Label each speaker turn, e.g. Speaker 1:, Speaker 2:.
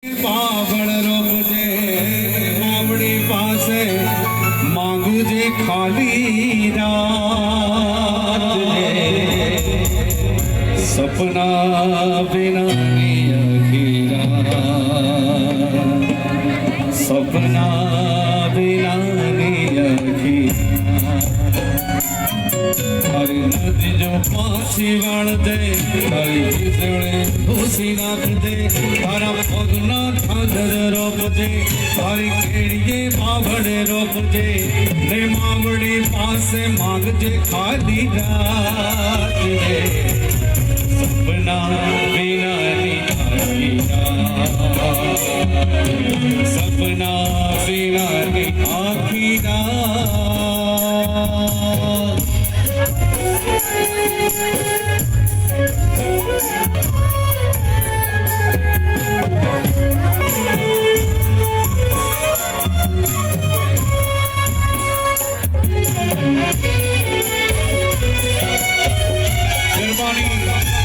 Speaker 1: પાવળ રોપજે આપણી પાસે માંગજે ખાલી રાત સપના વિનાની અખીરા સપના વિનાની અખીરા હરી નદી જો પાછી વાળ દે હરી ખીસણે ભૂસી નાખ દે તારા પગના ખાદર રોપજે તારી કેડીએ માવડે રોપજે ને માવડી પાસે માંગજે ખાલી રાત રે સપના વિનાની આખીરા સપના વિનાની આખીરા મહેરબાની